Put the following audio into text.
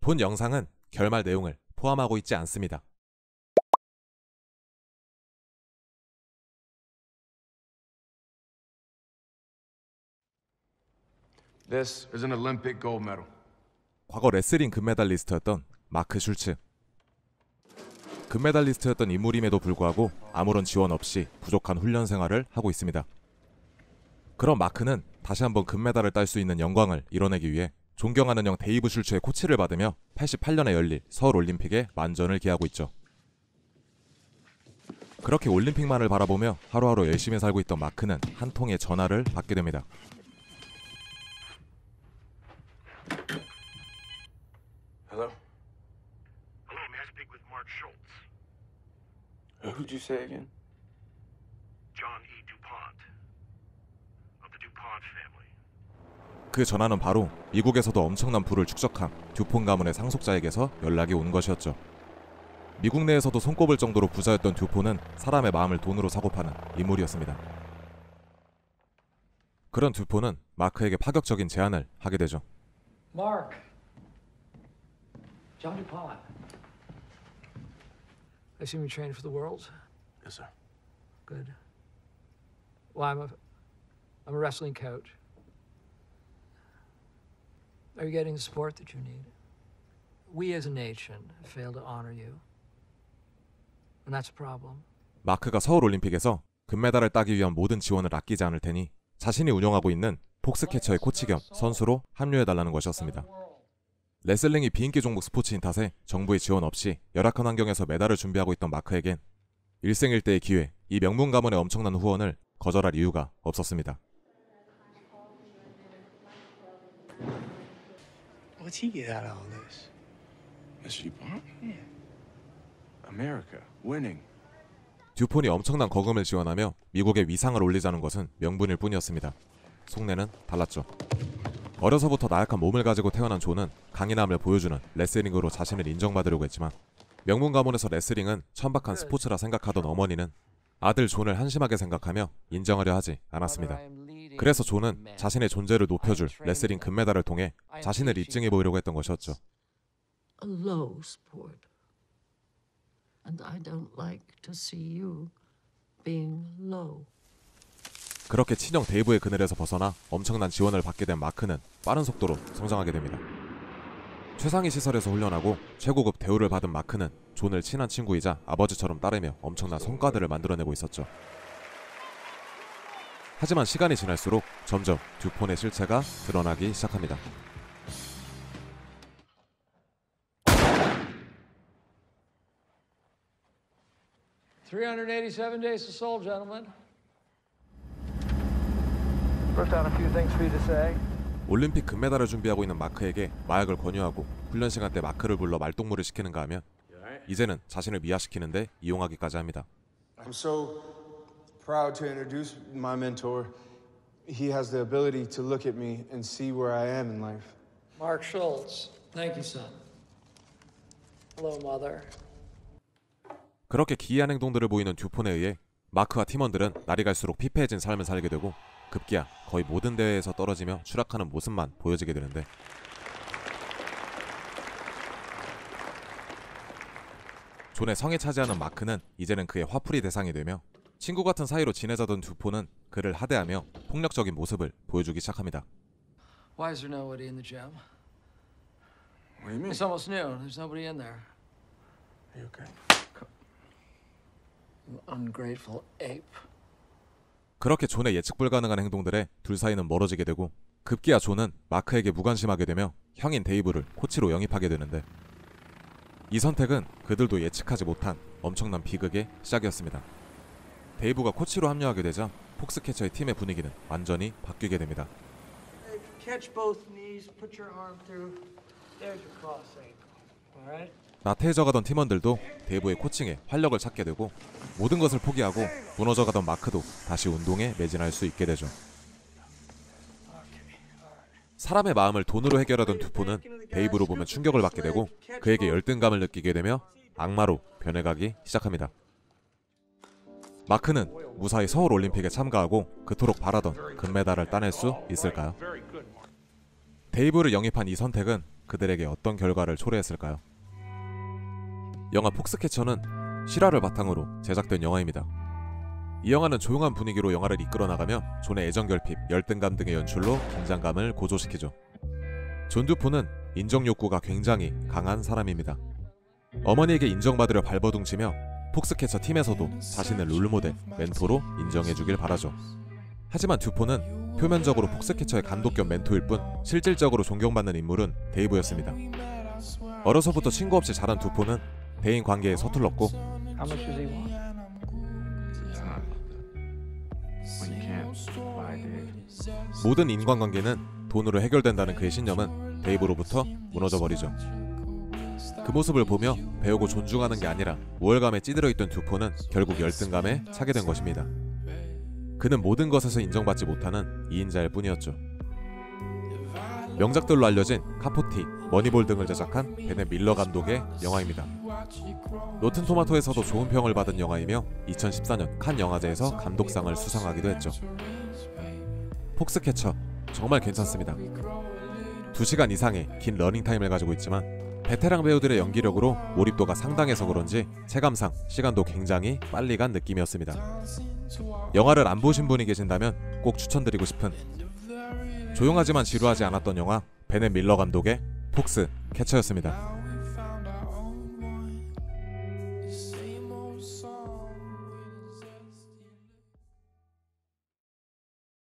본 영상은 결말 내용을 포함하고 있지 않습니다. This is an Olympic gold medal. 과거 레슬링 금메달리스트였던 마크 슐츠. 금메달리스트였던 인물임에도 불구하고 아무런 지원 없이 부족한 훈련 생활을 하고 있습니다. 그런 마크는 다시 한번 금메달을 딸 수 있는 영광을 이뤄내기 위해 존경하는 형 데이브 슐츠의 코치를 받으며 88년에 열릴 서울올림픽에 만전을 기하고 있죠. 그렇게 올림픽만을 바라보며 하루하루 열심히 살고 있던 마크는 한 통의 전화를 받게 됩니다. Hello? Hello, may I speak with Mark Schultz? Who'd you say again? John E. DuPont of the DuPont family. 그 전화는 바로 미국에서도 엄청난 부를 축적한 듀폰 가문의 상속자에게서 연락이 온 것이었죠. 미국 내에서도 손꼽을 정도로 부자였던 듀폰은 사람의 마음을 돈으로 사고 파는 인물이었습니다. 그런 듀폰은 마크에게 파격적인 제안을 하게 되죠. Mark. John DuPont. I assume you trained for the Worlds? Yes, sir. Good. Well, I'm a wrestling coach. Are you getting the support that you need? We as a nation have failed to honor you. And that's a problem. 마크가 서울올림픽에서 금메달을 따기 위한 모든 지원을 아끼지 않을 테니 자신이 운영하고 있는 폭스캐쳐의 코치 겸 선수로 합류해달라는 것이었습니다. 레슬링이 비인기 종목 스포츠인 탓에 정부의 지원 없이 열악한 환경에서 메달을 준비하고 있던 마크에겐 일생일대의 기회, 이 명문 가문의 엄청난 후원을 거절할 이유가 없었습니다. What's he get out of all this? Mr. DuPont? Yeah. America, winning. 듀폰이 엄청난 거금을 지원하며 미국의 위상을 올리자는 것은 명분일 뿐이었습니다. 속내는 달랐죠. 어려서부터 나약한 몸을 가지고 태어난 존은 강인함을 보여주는 레슬링으로 자신을 인정받으려고 했지만 명문 가문에서 레슬링은 천박한 스포츠라 생각하던 어머니는 아들 존을 한심하게 생각하며 인정하려 하지 않았습니다. 그래서 존은 자신의 존재를 높여줄 레슬링 금메달을 통해 자신을 입증해 보이려고 했던 것이었죠. A low sport. And I don't like to see you being low. 그렇게 친형 데이브의 그늘에서 벗어나 엄청난 지원을 받게 된 마크는 빠른 속도로 성장하게 됩니다. 최상위 시설에서 훈련하고 최고급 대우를 받은 마크는 존을 친한 친구이자 아버지처럼 따르며 엄청난 성과들을 만들어내고 있었죠. 하지만 시간이 지날수록 점점 듀폰의 실체가 드러나기 시작합니다. $387 days to Seoul, gentlemen. Wrote down a few things for you to say. 올림픽 금메달을 준비하고 있는 마크에게 마약을 권유하고 훈련 시간 때 마크를 불러 말동무를 시키는가 하면 이제는 자신을 미화시키는데 이용하기까지 합니다. I'm so proud to introduce my mentor. He has the ability to look at me and see where I am in life. Mark Schultz. Thank you, son. Hello, mother. 그렇게 기이한 행동들을 보이는 듀폰에 의해 마크와 팀원들은 날이 갈수록 피폐해진 삶을 살게 되고 급기야 거의 모든 대회에서 떨어지며 추락하는 모습만 보여지게 되는데 존의 성에 차지하는 마크는 이제는 그의 화풀이 대상이 되며 친구 같은 사이로 지내자던 듀폰은 그를 하대하며 폭력적인 모습을 보여주기 시작합니다. Why is there nobody in the gym? What do you mean? It's almost noon. There's nobody in there. Are you okay? You ungrateful ape. 그렇게 존의 예측 불가능한 행동들에 둘 사이는 멀어지게 되고 급기야 존은 마크에게 무관심하게 되며 형인 데이브를 코치로 영입하게 되는데 이 선택은 그들도 예측하지 못한 엄청난 비극의 시작이었습니다. 데이브가 코치로 합류하게 되자 폭스캐쳐의 팀의 분위기는 완전히 바뀌게 됩니다. Catch both knees. Put your arm through. There's your cross ankle. All right? 나태해져가던 팀원들도 데이브의 코칭에 활력을 찾게 되고 모든 것을 포기하고 무너져가던 마크도 다시 운동에 매진할 수 있게 되죠. 사람의 마음을 돈으로 해결하던 듀폰은 데이브로 보면 충격을 받게 되고 그에게 열등감을 느끼게 되며 악마로 변해가기 시작합니다. 마크는 무사히 서울올림픽에 참가하고 그토록 바라던 금메달을 따낼 수 있을까요? 데이브를 영입한 이 선택은 그들에게 어떤 결과를 초래했을까요? 영화 폭스캐쳐는 실화를 바탕으로 제작된 영화입니다. 이 영화는 조용한 분위기로 영화를 이끌어 나가며 존의 애정결핍, 열등감 등의 연출로 긴장감을 고조시키죠. 존 듀포는 인정욕구가 굉장히 강한 사람입니다. 어머니에게 인정받으려 발버둥치며 폭스캐쳐 팀에서도 자신을 롤모델, 멘토로 인정해주길 바라죠. 하지만 듀포는 표면적으로 폭스캐쳐의 감독 겸 멘토일 뿐 실질적으로 존경받는 인물은 데이브였습니다. 어려서부터 친구 없이 자란 듀포는 대인 관계에 서툴렀고 How much does he want? When you can't buy Dave. 모든 인간관계는 돈으로 해결된다는 그의 신념은 데이브로부터 무너져버리죠. 그 모습을 보며 배우고 존중하는 게 아니라 우월감에 찌들어 있던 듀포는 결국 열등감에 차게 된 것입니다. 그는 모든 것에서 인정받지 못하는 2인자일 뿐이었죠. 명작들로 알려진 카포티, 머니볼 등을 제작한 베넷 밀러 감독의 영화입니다. 로튼 토마토에서도 좋은 평을 받은 영화이며 2014년 칸 영화제에서 감독상을 수상하기도 했죠. 폭스캐쳐 정말 괜찮습니다. 2시간 이상의 긴 러닝타임을 가지고 있지만 베테랑 배우들의 연기력으로 몰입도가 상당해서 그런지 체감상 시간도 굉장히 빨리 간 느낌이었습니다. 영화를 안 보신 분이 계신다면 꼭 추천드리고 싶은 조용하지만 지루하지 않았던 영화 베넷 밀러 감독의 폭스캐쳐였습니다.